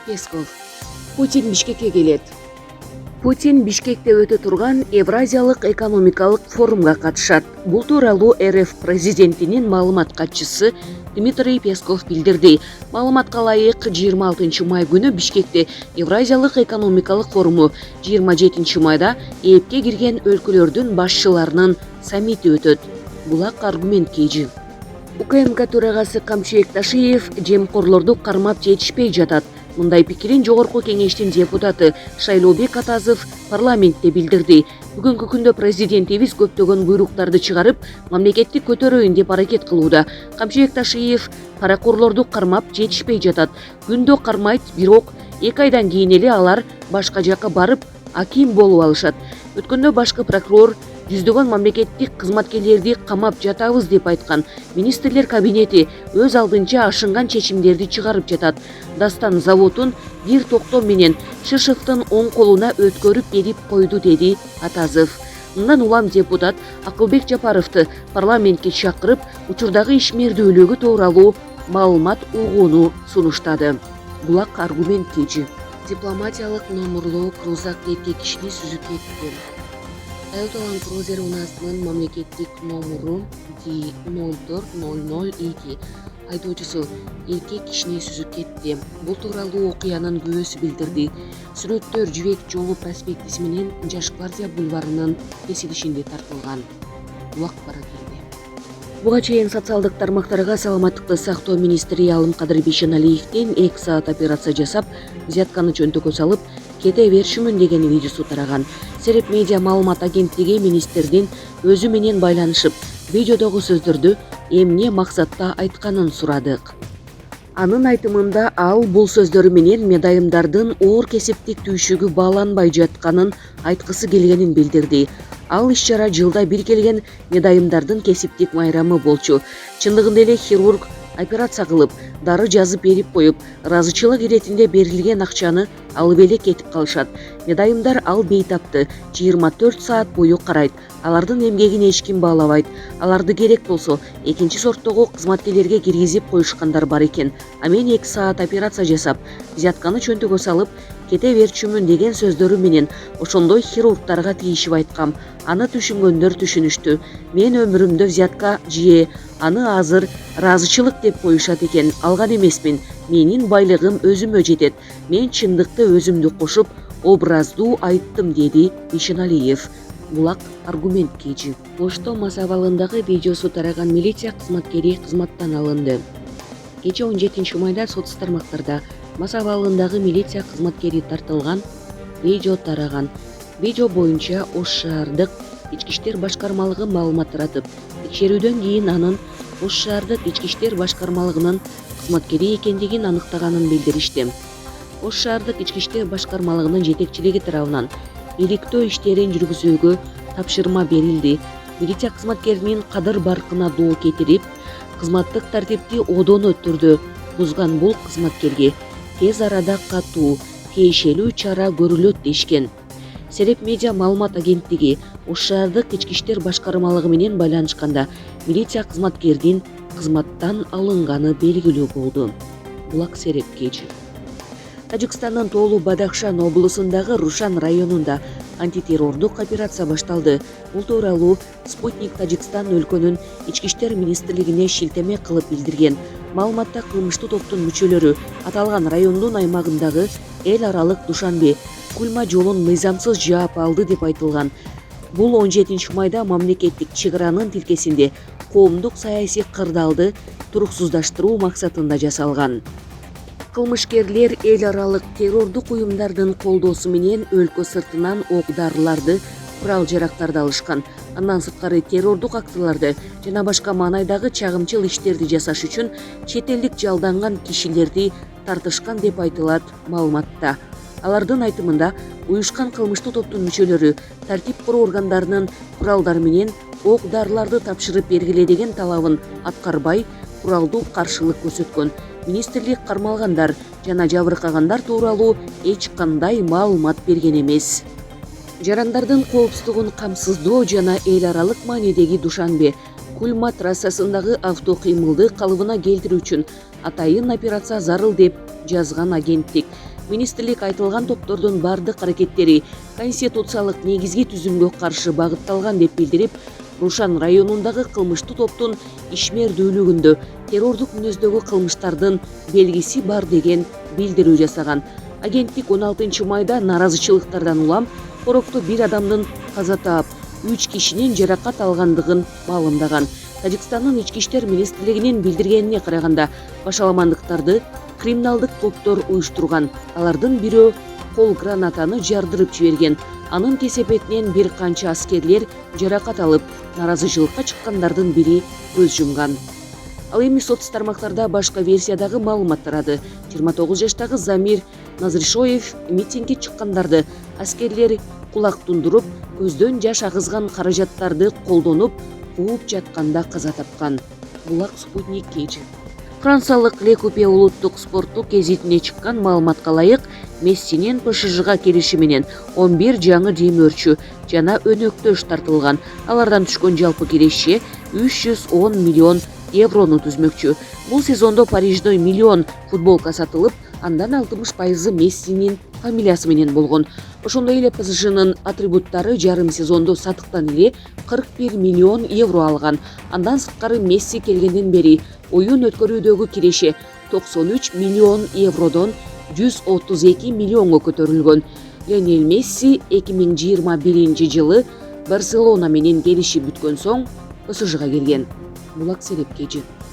Песков. Путин Бишкекке келет. Путин Бишкекте өтө турган Евразиялык экономикалык форумга катышат. Бул тууралуу РФ президентинин маалымат катчысы Дмитрий Песков билдирди. Маалыматка ылайык 26 май күнү Бишкекте Евразиялык экономикалык форуму, 27 майда ЭЭПке кирген өлкөлөрдүн башчыларынын саммити өтөт. Булак аргумент кейжи. УКМК төрагасы Камчыбек Ташиев жемкорлорду кармап жетишпей жатат. Мындай пикирин жогорку кеңештин депутаты Шайлообек Атазов парламентте билдирди. Бүгүнкү күндө президентибиз көптөгөн буйруктарды чыгарып, мамлекетти көтөрөйүн деп аракет кылууда. Камчыбек Ташиев паракорлорду кармап жетишпей жатат. Күндө кармайт, бирок 2 айдан кийин эле алар башка жакка барып аким болуп алышат. Өткөндө башкы прокурор жүздөгөн мамлекеттик кызматкерлерди камап жатабыз деп айткан. Министрлер кабинети өз алдынча ашынган чечимдерди чыгарып жатат. Дастан заводун бир токтом менен Шишевдин оң колуна өткөрүп берип койду, деди Атазов. Мындан улам депутат Акылбек Жапаровду парламентке чакырып, учурдагы ишмердүүлүгү тууралуу маалымат угууну сунуштады. Булак аргумент кейжи. Дипломатиялык номурлуу крузак эркек кишини сүзүп кетти. Toyota Land Cruiser унаасынын мамлекеттик номуру D04-002 айдоочусу эркек кишини сүзүп кетти. Бул тууралуу окуянын күбөсү билдирди. Сүрөттөр Жибек жолу проспектиси менен Жаш гвардия бульварынын кесилишинде тартылган. Булак бара келди. Буга чейин социалдык тармактарга саламаттыкты сактоо министри Алым Кадыр Бейшеналиевдин 2 саат операция жасап, взятканы чөнтөгө салып, кете беришимин деген видеосу тараган. Сереп медиа маалымат агенттиги министрдин өзү менен байланышып, видеодогу сөздөрдү эмне максатта айтканын сурадык. Анын айтымында ал бул сөздөрү менен медайымдардын оор кесиптик түйшүгү бааланбай жатканын айткысы келгенин билдирди. Ал иш-чара жылда бир келген медайымдардын кесиптик майрамы болчу. Чындыгында эле хирург операция кылып, дары жазып берип коюп, ыраазычылык иретинде берилген акчаны алып эле кетип калышат. Медайымдар ал бейтапты 24 саат бою карайт. Алардын эмгегин эч ким баалабайт. Аларды керек болсо экинчи сорттогу кызматкерлерге киргизип коюшкандар бар экен. А мен 2 саат операция жасап, взятканы чөнтөгө салып, кете берчүмүн деген сөздөрү менен ошондой хирургдарга тийишип айткам. Аны түшүнгөндөр түшүнүштү. Мен өмүрүмдө взятка жие, аны азыр ыраазычылык деп коюшат экен. Алган эмесмин. Менин байлыгым өзүмө жетет. Мен чындыкты өзүмдү кошуп, образдуу айттым, деди Бейшеналиев. Булак аргумент кейжи. Ошто Мас абалындагы видеосу тараган милиция кызматкери кызматтан алынды. Кече 17 майда соц тармактарда Мас абалындагы милиция кызматкери тартылган, видео тараган. Видео боюнча Ош шаардык ички иштер башкармалыгы маалымат таратып, текшерүүдөн кийин анын Ош шаардык ички иштер башкармалыгынын кызматкери экендигин аныктаганын билдиришти. Ош шаардык ички иштер башкармалыгынын жетекчилиги тарабынан иликтөө иштерин жүргүзүүгө тапшырма берилди. Милиция кызматкеринин кадыр баркына доо кетирип, кызматтык тартипти одоно түрдө бузган бул кызматкерге тез арада катуу, тиешелүү чара көрүлөт дешкен. Сереп медиа маалымат агенттиги Ош шаардык ички иштер башкармалыгы менен байланышканда милиция кызматкеринин кызматтан алынганы белгилүү болду. Булак Сереп кейжи. Тажикстандын Тоолу Бадахшан облусундагы Рушан районунда антитеррордук операция башталды. Бул тууралуу Спутник Тажикстан өлкөнүн ички иштер министрлигине шилтеме кылып билдирген. Маалыматта кылмыштуу топтун мүчөлөрү аталган райондун аймагындагы эл аралык Душанбе Кульма жолун мыйзамсыз жаап алды деп айтылган. Бул 17 майда мамлекеттик чек аранын тилкесинде коомдук саясий кырдаалды туруксуздаштыруу максатында жасалган. Кылмышкерлер эл аралык террордук уюмдардын колдоосу менен өлкө сыртынан ок-дарыларды, курал-жарактарды алышкан. Андан сырткары террордук актыларды жана башка маанайдагы чагымчыл иштерди жасаш үчүн чет элдик жалданган кишилерди тартышкан деп айтылат маалыматта. Алардын айтымында уюшкан кылмыштуу топтун мүчөлөрү тартип короо органдарынын куралдар менен ок-дарыларды тапшырып бергиле деген талабын аткарбай, куралдуу каршылык көрсөткөн. Министрлик кармалгандар жана жабыркагандар тууралуу эч кандай маалымат берген эмес. Жарандардын коопсуздугун камсыздоо жана эл аралык маанидеги Душанбе Кульма трассасындагы автокыймылды калыбына келтирүү үчүн атайын операция зарыл деп жазган агенттик. Министрлик айтылган топтордун бардык аракеттери конституциялык негизги түзүмгө каршы багытталган деп билдирип, Рушан районундагы кылмыштуу топтун ишмердүүлүгүндө террордук мүнөздөгү кылмыштардын белгиси бар деген билдирүү жасаган. Агенттик 16 майда нааразычылыктардан улам корокто бир адамдын каза таап, 3 кишинин жаракат алгандыгын маалымдаган. Тажикстандын ички иштер министрлигинин билдиргенине караганда, башаламандыктарды криминалдык топтор уюштурган. Алардын бирөө кол гранатаны жардырып жиберген. Анын кесепетинен бир канча аскерлер жаракат алып, нааразычылыкка чыккандардын бири көз жумган. Ал эми соц тармактарда башка версиядагы маалымат тарады. 29 жаштагы Замир Назришоев митингге чыккандарды аскерлер кулак тундуруп, көздөн жаш агызган каражаттарды колдонуп, кууп жатканда каза тапкан. Булак Спутник KG. Франциялык Лекупе улуттук спорттук гезитине чыккан маалыматка ылайык, Мессинин ПШЖга келиши менен 11 жаңы демөөрчү жана өнөктөш тартылган. Алардан түшкөн жалпы киреше 310 миллион еврону түзмөкчү. Бул сезондо Парижде миллион футболка сатылып, андан 60% Мессинин фамилиясы менен болгон. Ошондой эле ПСЖнын атрибуттары жарым сезондо сатыктан эле 41 миллион евро алган. Андан сырткары Месси келгенден бери оюн өткөрүүдөгү киреше 93 миллион евродон 132 миллионго көтөрүлгөн. Лионель Месси 2021 жылы Барселона менен келишип бүткөн соң ПСЖга келген. Булак Сереп KG.